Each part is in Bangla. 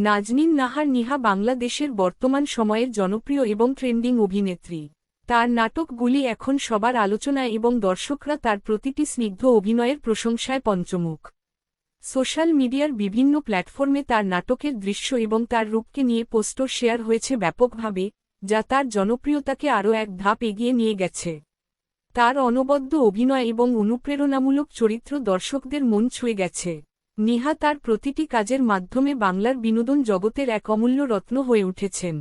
নাজনীন নাহার নিহা বাংলাদেশের বর্তমান সময়ের জনপ্রিয় এবং ট্রেন্ডিং অভিনেত্রী। তার নাটকগুলি এখন সবার আলোচনায় এবং দর্শকরা তার প্রতিটি স্নিগ্ধ অভিনয়ের প্রশংসায় পঞ্চমুখ। সোশ্যাল মিডিয়ার বিভিন্ন প্ল্যাটফর্মে তার নাটকের দৃশ্য এবং তার রূপকে নিয়ে পোস্টার শেয়ার হয়েছে ব্যাপকভাবে, যা তার জনপ্রিয়তাকে আরও এক ধাপ এগিয়ে নিয়ে গেছে। তার অনবদ্য অভিনয় এবং অনুপ্রেরণামূলক চরিত্র দর্শকদের মন ছুঁয়ে গেছে। নিহা তার প্রতিটি কাজের মাধ্যমে বাংলার বিনোদন জগতের এক অমূল্য রত্ন হয়ে উঠেছেন।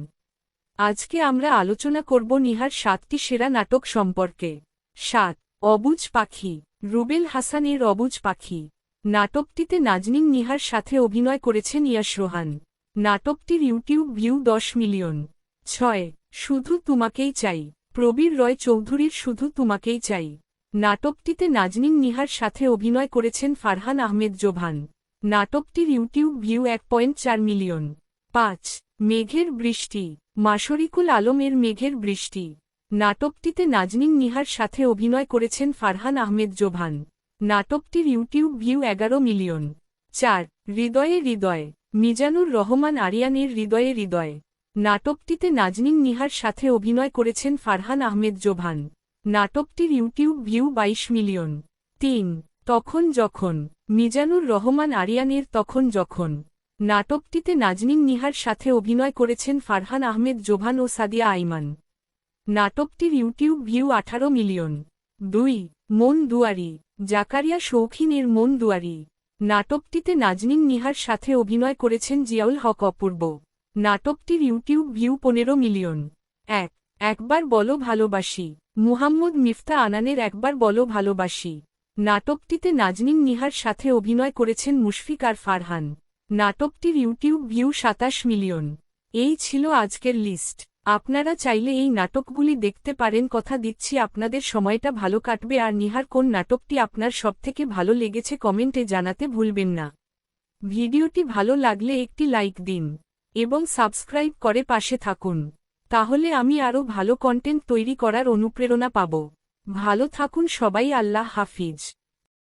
আজকে আমরা আলোচনা করব নিহার 7টি সেরা নাটক সম্পর্কে। 7. অবুঝ পাখি। রুবেল হাসানের অবুঝ পাখি নাটকটিতে নাজনীন নিহার সাথে অভিনয় করেছেন ইয়াশ রোহান। নাটকটির ইউটিউব ভিউ 10 মিলিয়ন। 6. শুধু তোমাকেই চাই। প্রবীর রয় চৌধুরীর শুধু তোমাকেই চাই নাটকটিতে নাজনীন নিহার সাথে অভিনয় করেছেন ফারহান আহমেদ জোভান। নাটকটির ইউটিউব ভিউ 1.4 মিলিয়ন। 5. মেঘের বৃষ্টি। মাশরিকুল আলমের মেঘের বৃষ্টি নাটকটিতে নাজনীন নিহার সাথে অভিনয় করেছেন ফারহান আহমেদ জোভান। নাটকটির ইউটিউব ভিউ 11 মিলিয়ন। 4. হৃদয়ে হৃদয়। মিজানুর রহমান আরিয়ানের হৃদয়ে হৃদয় নাটকটিতে নাজনীন নিহার সাথে অভিনয় করেছেন ফারহান আহমেদ জোভান। নাটকটির ইউটিউব ভিউ 22 মিলিয়ন। 3. তখন যখন। মিজানুর রহমান আরিয়ানের তখন যখন নাটকটিতে নাজনীন নিহার সাথে অভিনয় করেছেন ফারহান আহমেদ জোভান ও সাদিয়া আইমান। নাটকটির ইউটিউব ভিউ 18 মিলিয়ন। 2. মন দুয়ারি। জাকারিয়া শৌখিনের মন দুয়ারি নাটকটিতে নাজনীন নিহার সাথে অভিনয় করেছেন জিয়াউল হক অপূর্ব। নাটকটির ইউটিউব ভিউ 15 মিলিয়ন। 1. একবার বলো ভালোবাসি। মুহাম্মদ মিফতা আনানের একবার বলো ভালোবাসি নাটকটিতে নাজনীন নিহার সাথে অভিনয় করেছেন মুশফিক আর ফারহান। নাটকটির ইউটিউব ভিউ 27 মিলিয়ন। এই ছিল আজকের লিস্ট। আপনারা চাইলে এই নাটকগুলি দেখতে পারেন। কথা দিচ্ছি আপনাদের সময়টা ভালো কাটবে। আর নিহার কোন নাটকটি আপনার সবথেকে ভালো লেগেছে কমেন্টে জানাতে ভুলবেন না। ভিডিওটি ভালো লাগলে একটি লাইক দিন এবং সাবস্ক্রাইব করে পাশে থাকুন, তাহলে আমি আরও ভালো কন্টেন্ট তৈরি করার অনুপ্রেরণা পাব। ভালো থাকুন সবাই। আল্লাহ হাফিজ।